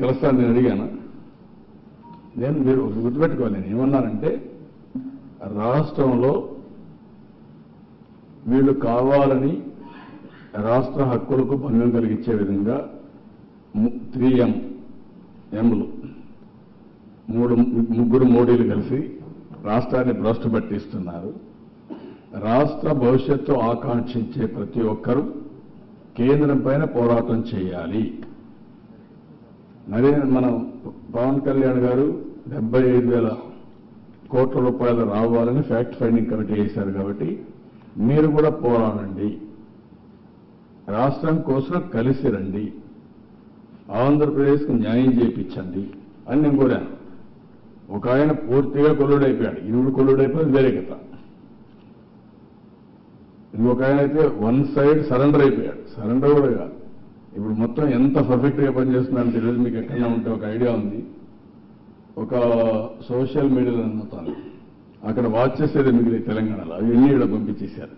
కలుస్తాను నేను అడిగాను. మీరు గుర్తుపెట్టుకోవాలి, నేను ఏమన్నానంటే రాష్ట్రంలో వీళ్ళు కావాలని రాష్ట్ర హక్కులకు భంగం కలిగించే విధంగా 3 ఎంలు ముగ్గురు మోడీలు కలిసి రాష్ట్రాన్ని భ్రష్టు పట్టిస్తున్నారు. రాష్ట్ర భవిష్యత్తు ఆకాంక్షించే ప్రతి ఒక్కరూ కేంద్రం పైన పోరాటం చేయాలి. మనం పవన్ కళ్యాణ్ గారు 75,000 కోట్ల రూపాయలు రావాలని ఫ్యాక్ట్ ఫైండింగ్ కమిటీ వేశారు. కాబట్టి మీరు కూడా పోరాడండి, రాష్ట్రం కోసం కలిసి రండి, ఆంధ్రప్రదేశ్కి న్యాయం చేయించండి అని నేను కోరాను. ఒక ఆయన పూర్తిగా కొల్లుడైపోయాడు, ఈవిడు కొల్లుడైపోయింది వేరే కథ. ఇంకొక ఆయన అయితే వన్ సైడ్ సరెండర్ అయిపోయాడు. సరెండర్ కూడా కాదు, ఇప్పుడు మొత్తం ఎంత పర్ఫెక్ట్గా పనిచేస్తున్నారంటే ఈరోజు మీకు ఎక్కడైనా ఉంటే ఒక ఐడియా ఉంది. ఒక సోషల్ మీడియాలో నమ్ముతాను, అక్కడ వాచ్ చేసేది మిగిలి తెలంగాణలో అవి ఎన్ని ఇక్కడ పంపించేశారు.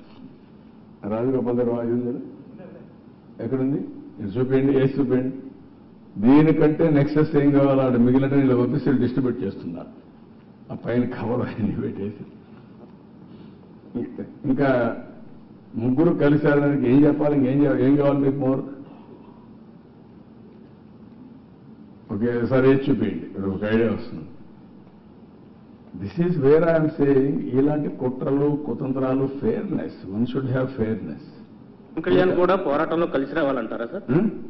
రాజగోపాల్ గారు ఉంది ఎక్కడుంది, ఇది చూపించండి, వేసి చూపించండి. దీనికంటే నెక్సెస్ ఏం కావాలో అక్కడ మిగిలిన ఇలా పంపిస్తే డిస్ట్రిబ్యూట్ చేస్తున్నారు. ఆ పైన కవర్ అన్ని పెట్టేసి ఇంకా ముగ్గురు కలిసారడానికి ఏం చెప్పాలి, ఏం కావాలి మీకు మోర్? ఒకేసారి చూపించండి, ఒక ఐడియా వస్తుంది. This is where I'm saying, ఇలాంటి కుట్రలు కుతంత్రాలు, fairness, one should have fairness. Pawan Kalyan కూడా పోరాటంలో కలిసి రావాలంటారా సార్?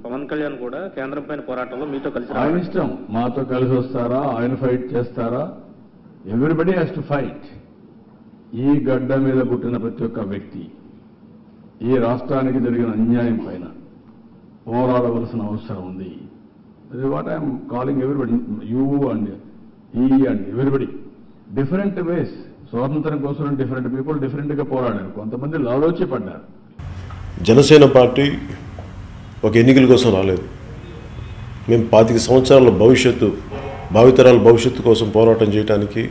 పవన్ కళ్యాణ్ కూడా కేంద్రం పైన పోరాటంలో మీతో కలిసి రావాలి. ఆయన ఇష్టం, మాతో కలిసి వస్తారా, ఆయన ఫైట్ చేస్తారా, ఎవ్రీబడి హ్యాస్ టు ఫైట్. ఈ గడ్డ మీద పుట్టిన ప్రతి ఒక్క వ్యక్తి ఈ రాష్ట్రానికి జరిగిన అన్యాయం పైన పోరాడవలసిన అవసరం ఉంది. What I'm calling everybody, you and ఈ అండ్ ఎవ్రీబడి, డిఫరెంట్ వేస్. స్వాతంత్రం కోసం డిఫరెంట్ పీపుల్ డిఫరెంట్గా పోరాడారు, కొంతమంది లాలోచి పడ్డారు. జనసేన పార్టీ ఒక ఎన్నికల కోసం రాలేదు. మేము 25 సంవత్సరాల భావితరాల భవిష్యత్తు కోసం పోరాటం చేయడానికి,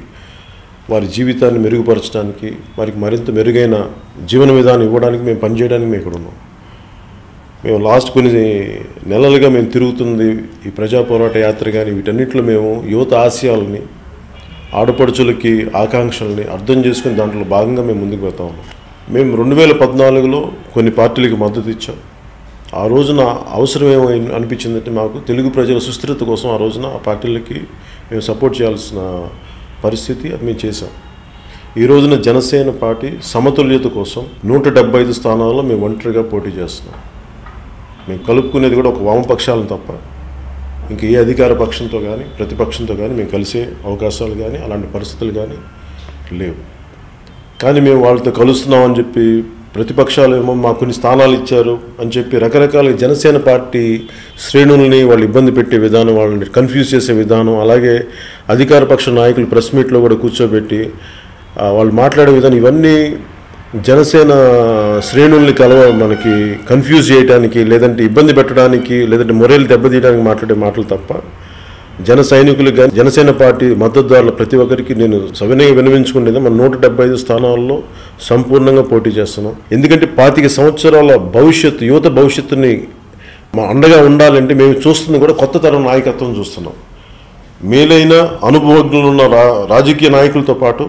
వారి జీవితాన్ని మెరుగుపరచడానికి, వారికి మరింత మెరుగైన జీవన విధానం ఇవ్వడానికి మేము పనిచేయడానికి మేము ఇక్కడ ఉన్నాం. మేము లాస్ట్ కొన్ని నెలలుగా మేము తిరుగుతుంది ఈ ప్రజా పోరాట యాత్ర కానీ వీటన్నిటిలో మేము యువత ఆశయాలని, ఆడపడుచులకి ఆకాంక్షల్ని అర్థం చేసుకుని దాంట్లో భాగంగా మేము ముందుకు వెళ్తా ఉన్నాం. మేము 2014లో కొన్ని పార్టీలకు మద్దతు ఇచ్చాం. ఆ రోజున అవసరం ఏమని అనిపించిందంటే, మాకు తెలుగు ప్రజల సుస్థిరత కోసం ఆ రోజున ఆ పార్టీలకి మేము సపోర్ట్ చేయాల్సిన పరిస్థితి, అది మేము చేశాం. ఈ రోజున జనసేన పార్టీ సమతుల్యత కోసం 175 స్థానాల్లో మేము ఒంటరిగా పోటీ చేస్తున్నాం. మేము కలుపుకునేది కూడా ఒక వామపక్షాలను తప్ప ఇంక ఏ అధికార పక్షంతో కానీ ప్రతిపక్షంతో కానీ మేము కలిసే అవకాశాలు కానీ అలాంటి పరిస్థితులు కానీ లేవు. కానీ మేము వాళ్ళతో కలుస్తున్నామని చెప్పి ప్రతిపక్షాలు ఏమో మాకు కొన్ని స్థానాలు ఇచ్చారు అని చెప్పి రకరకాల జనసేన పార్టీ శ్రేణుల్ని వాళ్ళు ఇబ్బంది పెట్టే విధానం, వాళ్ళని కన్ఫ్యూజ్ చేసే విధానం, అలాగే అధికార పక్ష నాయకులు ప్రెస్ మీట్లో కూడా కూర్చోబెట్టి వాళ్ళు మాట్లాడే విధానం, ఇవన్నీ జనసేన శ్రేణుల్ని మనకి కన్ఫ్యూజ్ చేయడానికి, లేదంటే ఇబ్బంది పెట్టడానికి, లేదంటే మొరేలు దెబ్బతీయడానికి మాట్లాడే మాటలు తప్ప జన సైనికులకు కానీ జనసేన పార్టీ మద్దతుదారుల ప్రతి ఒక్కరికి నేను సవినయంగా విన్నవించుకునేది, మన 175 స్థానాల్లో సంపూర్ణంగా పోటీ చేస్తున్నాం. ఎందుకంటే 25 సంవత్సరాల యువత భవిష్యత్తుని మా అండగా ఉండాలంటే మేము చూస్తుంది కూడా కొత్త తరం నాయకత్వం చూస్తున్నాం. మేలైన అనుభవజ్ఞులు ఉన్న రాజకీయ నాయకులతో పాటు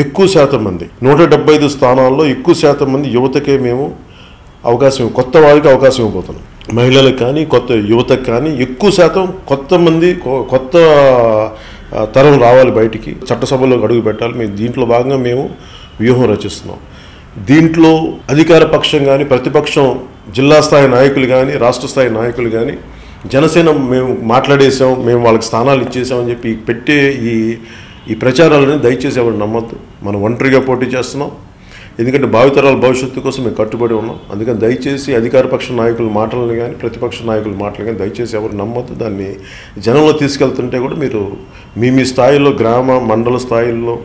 ఎక్కువ శాతం మంది 175 స్థానాల్లో ఎక్కువ శాతం మంది యువతకే మేము అవకాశం, కొత్త వారికి అవకాశం ఇవ్వబోతున్నాం. మహిళలకు కానీ కొత్త యువతకు కానీ ఎక్కువ శాతం కొత్త తరం రావాలి బయటికి, చట్టసభలోకి అడుగు పెట్టాలి. మేము దీంట్లో భాగంగా మేము వ్యూహం రచిస్తున్నాం. దీంట్లో అధికార పక్షం కానీ ప్రతిపక్షం, జిల్లా స్థాయి నాయకులు కానీ రాష్ట్ర స్థాయి నాయకులు కానీ జనసేన మేము మాట్లాడేసాం, మేము వాళ్ళకి స్థానాలు ఇచ్చేసామని చెప్పి పెట్టే ఈ ప్రచారాలను దయచేసి ఎవరు నమ్మద్దు. మనం ఒంటరిగా పోటీ చేస్తున్నాం. ఎందుకంటే భావితరాల భవిష్యత్తు కోసం మేము కట్టుబడి ఉన్నాం. అందుకని దయచేసి అధికార పక్ష నాయకుల మాటలను కానీ ప్రతిపక్ష నాయకుల మాటలు కానీ దయచేసి ఎవరు నమ్మొద్దు. దాన్ని జనంలో తీసుకెళ్తుంటే కూడా మీరు మీ స్థాయిలో, గ్రామ మండల స్థాయిల్లో,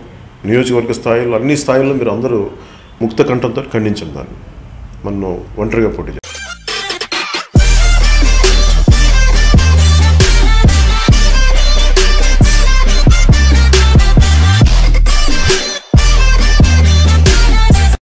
నియోజకవర్గ స్థాయిలో, అన్ని స్థాయిల్లో మీరు అందరూ ముక్త కంఠంతో ఖండించండి. దాన్ని మనం ఒంటరిగా పోటీ